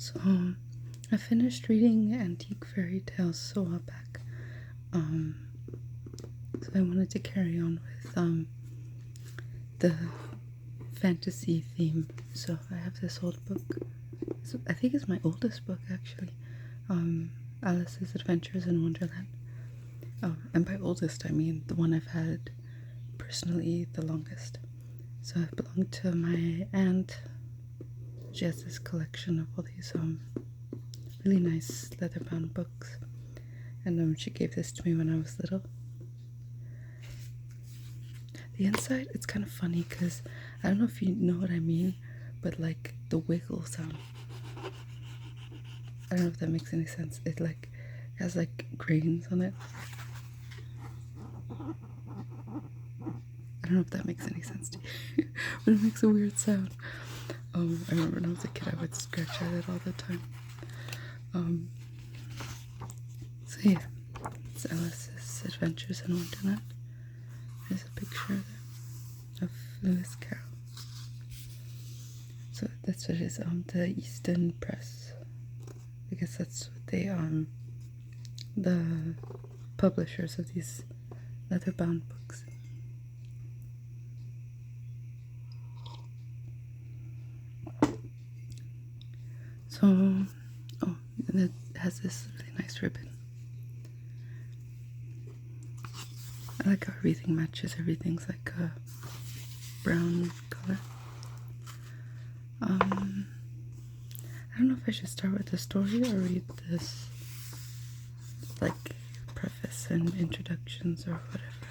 So I finished reading Antique Fairy Tales so while back. So I wanted to carry on with the fantasy theme. So I have this old book. I think it's my oldest book actually. Alice's Adventures in Wonderland. And by oldest I mean the one I've had personally the longest. So it belonged to my aunt. She has this collection of all these really nice leather-bound books, and she gave this to me when I was little. The inside, it's kind of funny because I don't know if you know what I mean, but like the wiggle sound. I don't know if that makes any sense. It like has like grains on it. I don't know if that makes any sense to you, but it makes a weird sound. I remember when I was a kid, I would scratch at it all the time. So yeah, it's Alice's Adventures in Wonderland. There's a picture there of Lewis Carroll. So that's what it is. The Easton Press. I guess that's what they the publishers of these leather-bound books. So, and it has this really nice ribbon. I like how everything matches. Everything's like a brown color. I don't know if I should start with the story or read this like preface and introductions or whatever.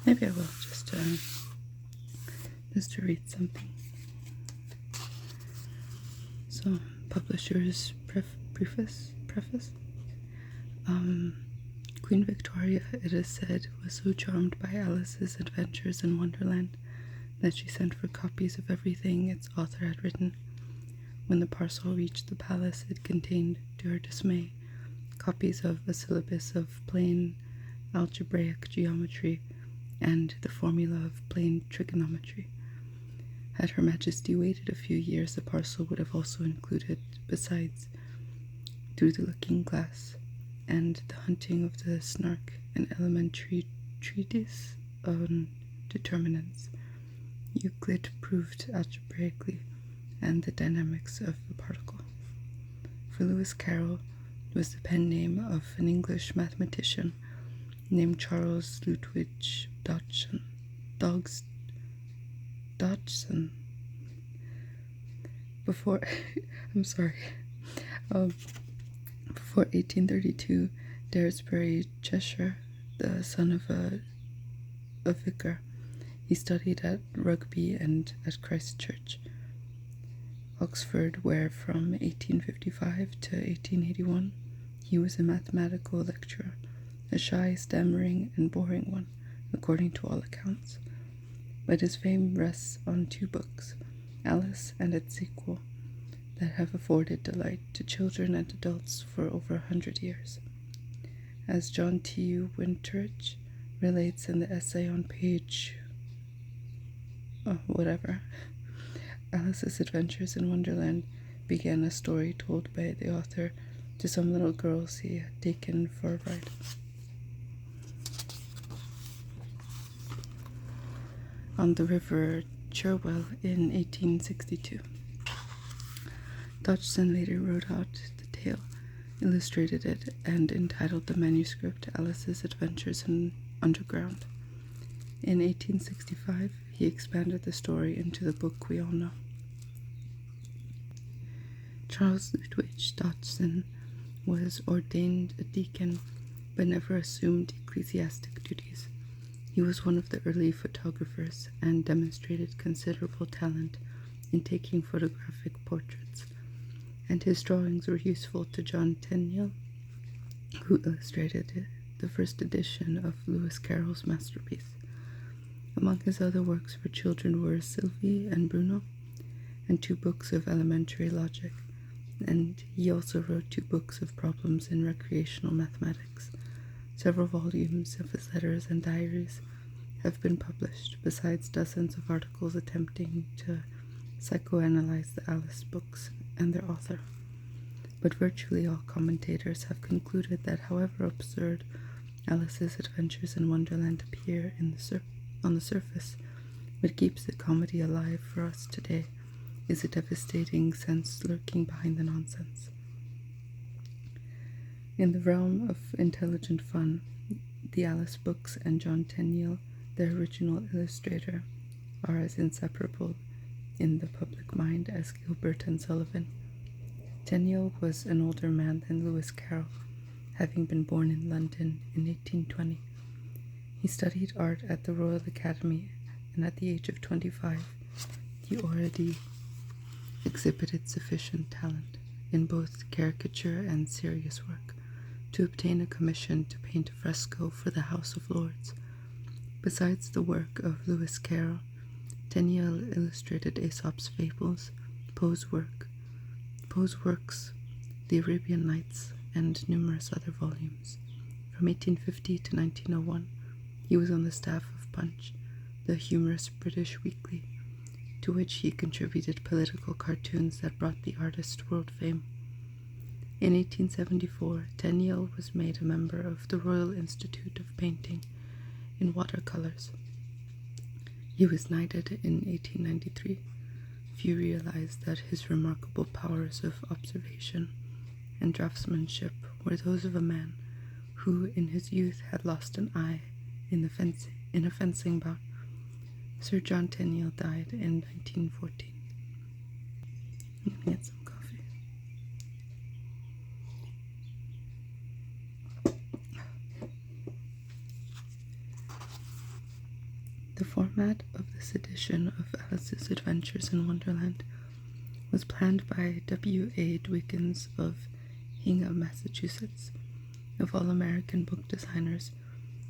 Maybe I will just to read something. So, publisher's preface. Queen Victoria, it is said, was so charmed by Alice's Adventures in Wonderland that she sent for copies of everything its author had written. When the parcel reached the palace, it contained, to her dismay, copies of a syllabus of plain algebraic geometry and the formula of plain trigonometry. Had Her Majesty waited a few years, the parcel would have also included, besides, Through the Looking Glass and The Hunting of the Snark, an elementary treatise on determinants, Euclid proved algebraically, and the dynamics of the particle. For Lewis Carroll was the pen name of an English mathematician named Charles Ludwig Dodgson. Before, I'm sorry, before 1832, Daresbury, Cheshire, the son of a vicar, he studied at Rugby and at Christ Church, Oxford, where from 1855 to 1881 he was a mathematical lecturer, a shy, stammering, and boring one, according to all accounts. But his fame rests on two books, Alice and its sequel, that have afforded delight to children and adults for over 100 years. As John T. Winterich relates in the essay on page Alice's Adventures in Wonderland began a story told by the author to some little girls he had taken for a ride. On the river Cherwell in 1862. Dodgson later wrote out the tale, illustrated it, and entitled the manuscript Alice's Adventures in Underground. In 1865, he expanded the story into the book we all know. Charles Ludwig Dodgson was ordained a deacon, but never assumed ecclesiastic duties. He was one of the early photographers and demonstrated considerable talent in taking photographic portraits, and his drawings were useful to John Tenniel, who illustrated the first edition of Lewis Carroll's masterpiece. Among his other works for children were Sylvie and Bruno, and 2 books of elementary logic, and he also wrote 2 books of problems in recreational mathematics. Several volumes of his letters and diaries have been published, besides dozens of articles attempting to psychoanalyze the Alice books and their author. But virtually all commentators have concluded that however absurd Alice's adventures in Wonderland appear on the surface, what keeps the comedy alive for us today is a devastating sense lurking behind the nonsense. In the realm of intelligent fun, the Alice books and John Tenniel, their original illustrator, are as inseparable in the public mind as Gilbert and Sullivan. Tenniel was an older man than Lewis Carroll, having been born in London in 1820. He studied art at the Royal Academy, and at the age of 25, he already exhibited sufficient talent in both caricature and serious work to obtain a commission to paint a fresco for the House of Lords. Besides the work of Lewis Carroll, Tenniel illustrated Aesop's Fables, Poe's works, The Arabian Nights, and numerous other volumes. From 1850 to 1901, he was on the staff of Punch, the humorous British weekly, to which he contributed political cartoons that brought the artist world fame. In 1874, Tenniel was made a member of the Royal Institute of Painting in watercolors. He was knighted in 1893. Few realized that his remarkable powers of observation and draftsmanship were those of a man who in his youth had lost an eye in a fencing bout. Sir John Tenniel died in 1914. Let me get some coffee. The format of this edition of Alice's Adventures in Wonderland was planned by W.A. Dwiggins of Hingham, Massachusetts. Of all American book designers,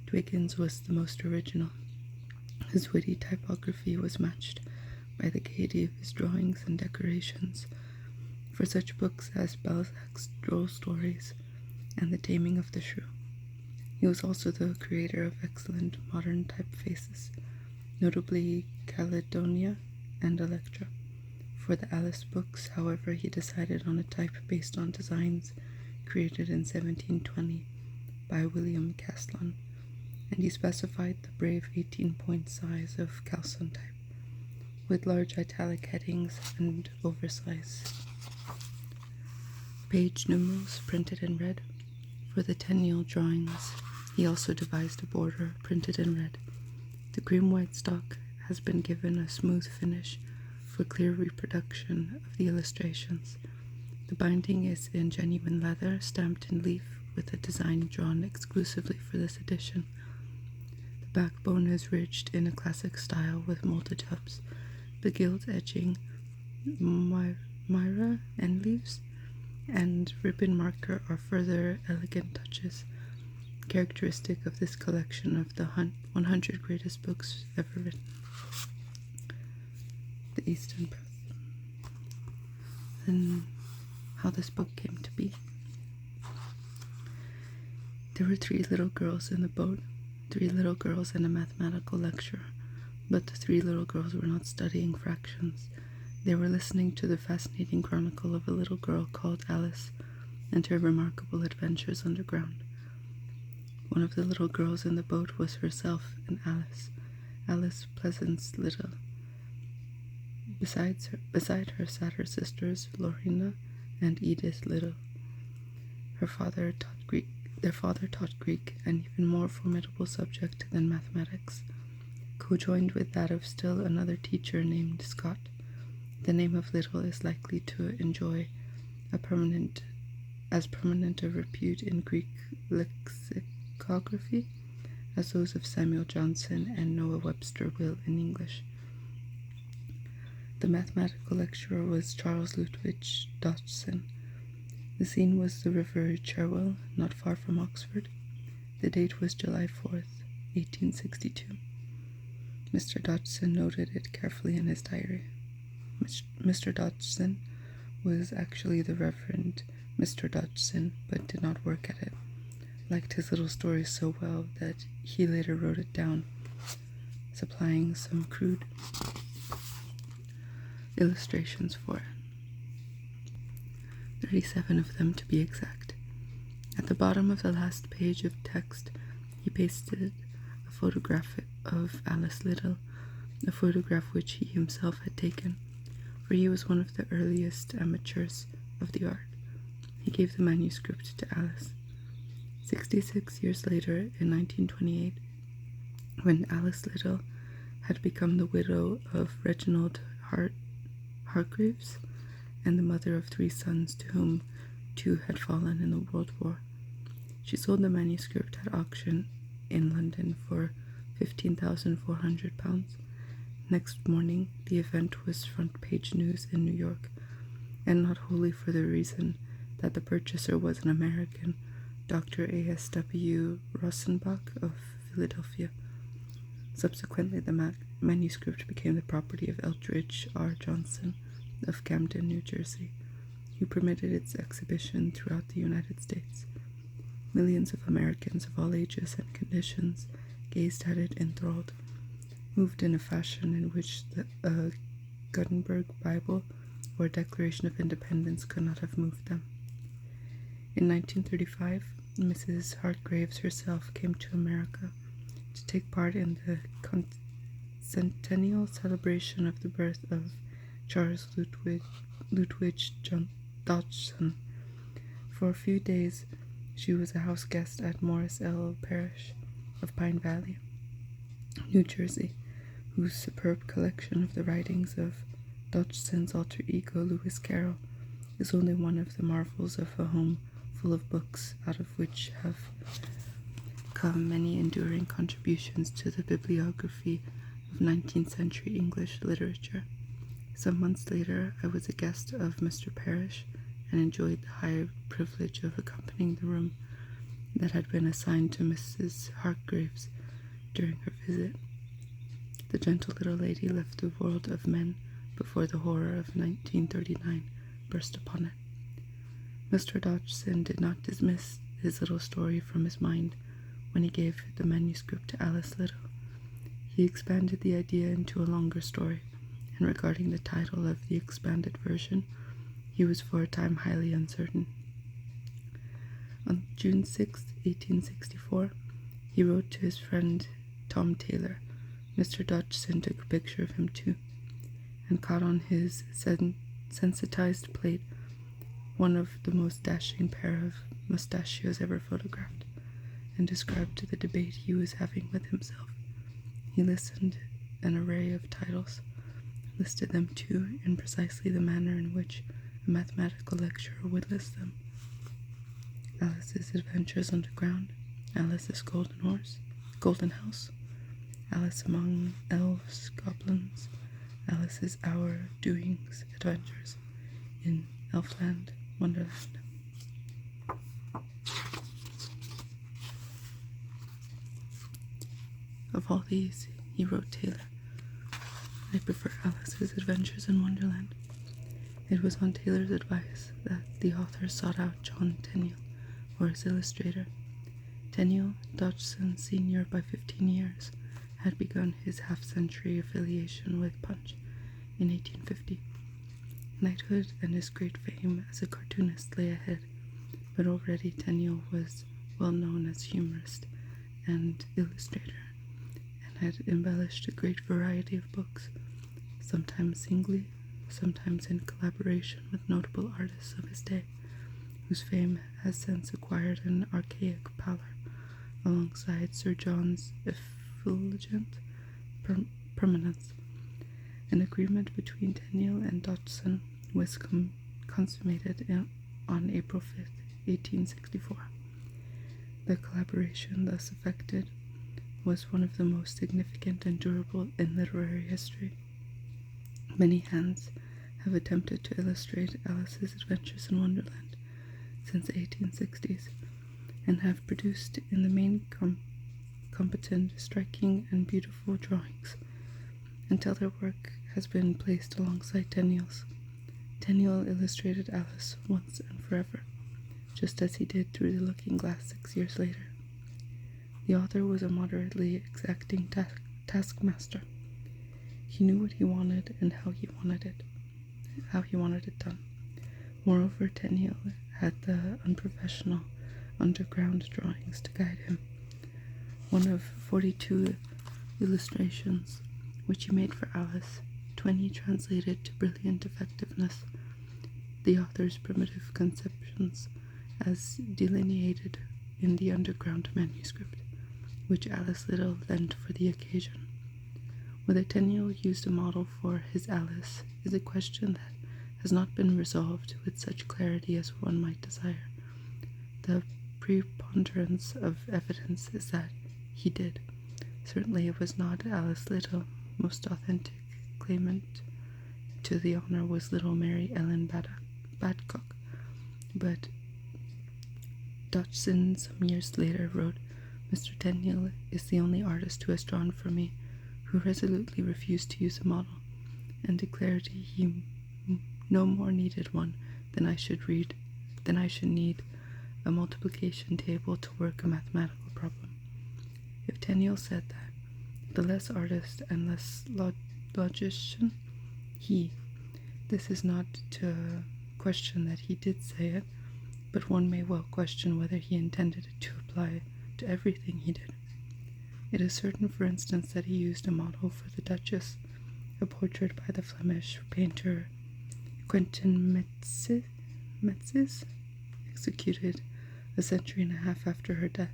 Dwiggins was the most original. His witty typography was matched by the gaiety of his drawings and decorations for such books as Balzac's Droll Stories and The Taming of the Shrew. He was also the creator of excellent modern typefaces, notably Caledonia and Electra. For the Alice books, however, he decided on a type based on designs created in 1720 by William Caslon, and he specified the brave 18-point size of Calson type, with large italic headings and oversized page numerals printed in red. For the Tenniel drawings, he also devised a border printed in red. The cream-white stock has been given a smooth finish for clear reproduction of the illustrations. The binding is in genuine leather, stamped in leaf, with a design drawn exclusively for this edition. The backbone is ridged in a classic style with molded hubs. The gilt edging, myra and leaves, and ribbon marker are further elegant touches, characteristic of this collection of the 100 greatest books ever written. The Eastern Press. And how this book came to be. There were 3 little girls in the boat, 3 little girls and a mathematical lecturer, but the 3 little girls were not studying fractions. They were listening to the fascinating chronicle of a little girl called Alice and her remarkable adventures underground. One of the little girls in the boat was herself an Alice Pleasance Little. Beside her sat her sisters Lorena and Edith Little. Their father taught Greek, an even more formidable subject than mathematics, co-joined with that of still another teacher named Scott. The name of Little is likely to enjoy as permanent a repute in Greek lexicography as those of Samuel Johnson and Noah Webster will in English. The mathematical lecturer was Charles Ludwig Dodgson. The scene was the River Cherwell, not far from Oxford. The date was July 4th, 1862. Mr. Dodgson noted it carefully in his diary. Mr. Dodgson was actually the Reverend Mr. Dodgson, but did not work at it. Liked his little stories so well that he later wrote it down, supplying some crude illustrations for it. 37 of them to be exact. At the bottom of the last page of text, he pasted a photograph of Alice Liddell, a photograph which he himself had taken, for he was one of the earliest amateurs of the art. He gave the manuscript to Alice. 66 years later, in 1928, when Alice Liddell had become the widow of Reginald Hargreaves and the mother of 3 sons, to whom 2 had fallen in the World War, she sold the manuscript at auction in London for £15,400. Next morning, the event was front-page news in New York, and not wholly for the reason that the purchaser was an American, Dr. A.S.W. Rosenbach of Philadelphia. Subsequently, the manuscript became the property of Eldridge R. Johnson of Camden, New Jersey, who permitted its exhibition throughout the United States. Millions of Americans of all ages and conditions gazed at it enthralled, moved in a fashion in which the Gutenberg Bible or Declaration of Independence could not have moved them. In 1935, Mrs. Hargreaves herself came to America to take part in the centennial celebration of the birth of Charles Ludwig Dodgson. For a few days, she was a house guest at Morris L. Parrish of Pine Valley, New Jersey, whose superb collection of the writings of Dodgson's alter ego, Lewis Carroll, is only one of the marvels of a home full of books, out of which have come many enduring contributions to the bibliography of 19th century English literature. Some months later, I was a guest of Mr. Parrish and enjoyed the high privilege of accompanying the room that had been assigned to Mrs. Hargreaves during her visit. The gentle little lady left the world of men before the horror of 1939 burst upon it. Mr. Dodgson did not dismiss his little story from his mind when he gave the manuscript to Alice Liddell. He expanded the idea into a longer story, and regarding the title of the expanded version, he was for a time highly uncertain. On June 6, 1864, he wrote to his friend Tom Taylor. Mr. Dodgson took a picture of him too, and caught on his sensitized plate one of the most dashing pair of mustachios ever photographed, and described the debate he was having with himself. He listed an array of titles, listed them too in precisely the manner in which a mathematical lecturer would list them: Alice's Adventures Underground, Alice's Golden House, Alice Among Elves, Goblins, Alice's Our Doings, Adventures in Elfland, Wonderland. Of all these, he wrote Taylor, I prefer Alice's Adventures in Wonderland. It was on Taylor's advice that the author sought out John Tenniel for his illustrator. Tenniel, Dodgson senior by 15 years, had begun his half-century affiliation with Punch in 1850. Knighthood and his great fame as a cartoonist lay ahead, but already Tenniel was well known as humorist and illustrator, and had embellished a great variety of books, sometimes singly, sometimes in collaboration with notable artists of his day, whose fame has since acquired an archaic pallor alongside Sir John's effulgent permanence. An agreement between Tenniel and Dodgson was consummated on April 5, 1864. The collaboration thus effected was one of the most significant and durable in literary history. Many hands have attempted to illustrate Alice's Adventures in Wonderland since the 1860s, and have produced in the main competent, striking, and beautiful drawings, until their work has been placed alongside Tenniel's. Tenniel illustrated Alice once and forever, just as he did through the Looking Glass 6 years later. The author was a moderately exacting taskmaster. He knew what he wanted and how he wanted it, how he wanted it done. Moreover, Tenniel had the unprofessional underground drawings to guide him. One of 42 illustrations which he made for Alice, 20 translated to brilliant effectiveness, the author's primitive conceptions as delineated in the underground manuscript, which Alice Little lent for the occasion. Whether Tenniel used a model for his Alice is a question that has not been resolved with such clarity as one might desire. The preponderance of evidence is that he did. Certainly it was not Alice Little. Most authentic claimant to the honor was little Mary Ellen Badcock, but Dodgson some years later wrote, "Mr. Tenniel is the only artist who has drawn for me who resolutely refused to use a model, and declared he no more needed one than I should need a multiplication table to work a mathematical problem." If Tenniel said that, the less artist and less logician this is not to question that he did say it, but one may well question whether he intended it to apply to everything he did. It is certain, for instance, that he used a model for the Duchess, a portrait by the Flemish painter Quentin Metzys, executed a century and a half after her death,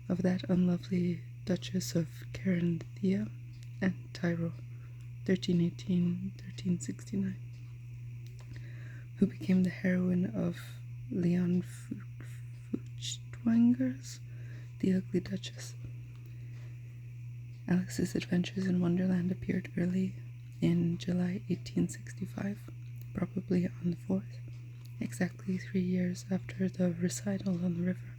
of that unlovely Duchess of Carinthia and Tyrol, 1318-1369, who became the heroine of Leon Feuchtwanger's The Ugly Duchess. Alice's Adventures in Wonderland appeared early in July 1865, probably on the 4th, exactly 3 years after the recital on the river.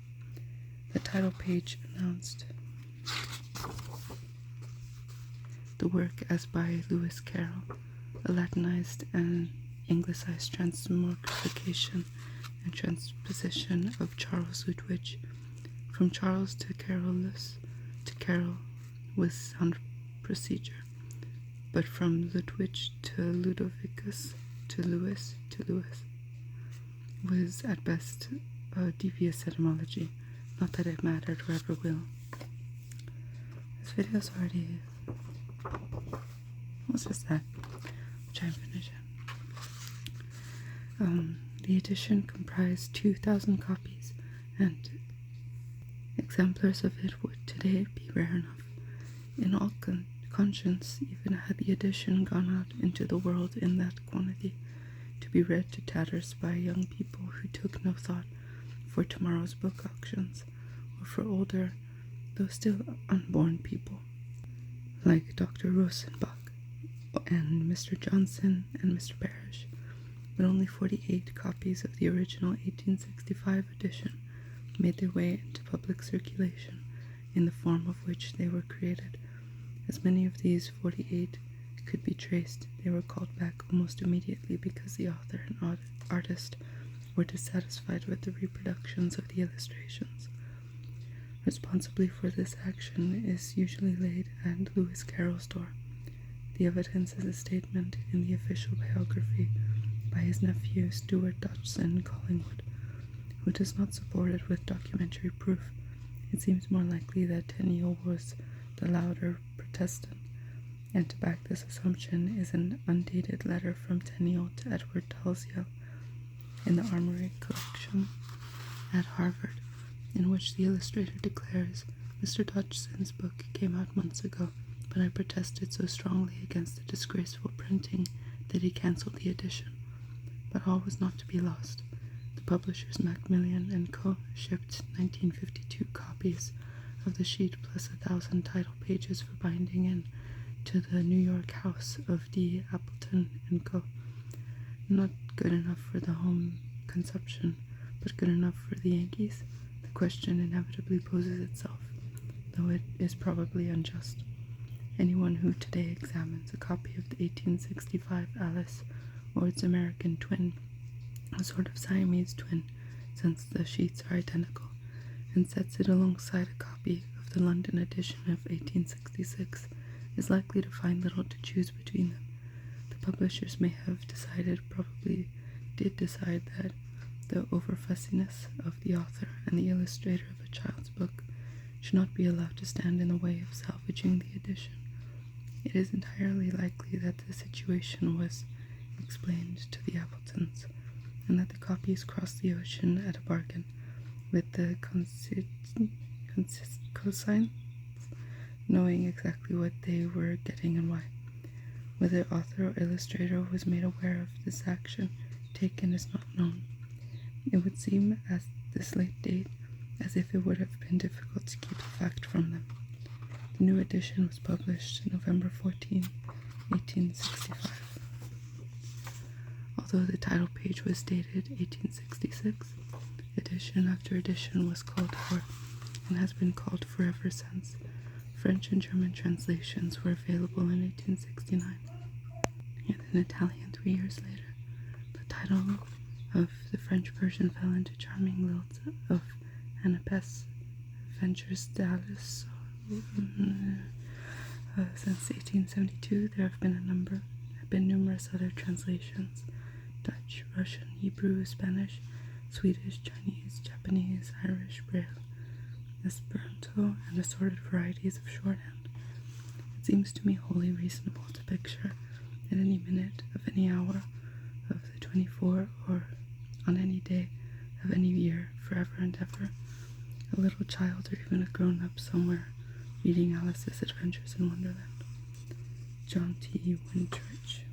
The title page announced the work as by Lewis Carroll, a Latinized and Anglicized transmogrification and transposition of Charles Ludwig. From Charles to Carolus to Carol was sound procedure, but from Ludwig to Ludovicus to Louis was at best a devious etymology. Not that it mattered or ever will. This video's already almost just that, which I'm finishing. The edition comprised 2,000 copies, and exemplars of it would today be rare enough. In all conscience, even had the edition gone out into the world in that quantity, to be read to tatters by young people who took no thought for tomorrow's book auctions, or for older, though still unborn people, like Dr. Rosenbach and Mr. Johnson and Mr. Parrish. But only 48 copies of the original 1865 edition made their way into public circulation in the form of which they were created. As many of these 48 could be traced, they were called back almost immediately because the author and artist were dissatisfied with the reproductions of the illustrations. Responsibly for this action is usually laid at Lewis Carroll's door. The evidence is a statement in the official biography by his nephew Stuart Dodgson Collingwood, who does not support it with documentary proof. It seems more likely that Tenniel was the louder protestant, and to back this assumption is an undated letter from Tenniel to Edward Dalziel in the Armory collection at Harvard, in which the illustrator declares, "Mr. Dodgson's book came out months ago, but I protested so strongly against the disgraceful printing that he cancelled the edition. But all was not to be lost. The publishers Macmillan and Co. shipped 1952 copies of the sheet plus 1,000 title pages for binding in to the New York house of D. Appleton and Co. Not good enough for the home consumption, but good enough for the Yankees? The question inevitably poses itself, though it is probably unjust. Anyone who today examines a copy of the 1865 Alice or its American twin, a sort of Siamese twin, since the sheets are identical, and sets it alongside a copy of the London edition of 1866, is likely to find little to choose between them. The publishers may have decided, probably did decide, that the over-fussiness of the author and the illustrator of a child's book should not be allowed to stand in the way of salvaging the edition. It is entirely likely that the situation was explained to the Appletons, and that the copies crossed the ocean at a bargain with the consigns, knowing exactly what they were getting and why. Whether author or illustrator was made aware of this action taken is not known. It would seem at this late date as if it would have been difficult to keep the fact from them. The new edition was published November 14, 1865. Although the title page was dated 1866, edition after edition was called for and has been called for ever since. French and German translations were available in 1869, and in Italian 3 years later. The title of the French version fell into charming lilt of Annapes Adventures d'Alice. Since 1872, there have been numerous other translations: Dutch, Russian, Hebrew, Spanish, Swedish, Chinese, Japanese, Irish, Braille, Esperanto, and assorted varieties of shorthand. It seems to me wholly reasonable to picture, at any minute of any hour of the 24, or on any day of any year, forever and ever, a little child or even a grown-up somewhere reading Alice's Adventures in Wonderland. John T. Wintridge.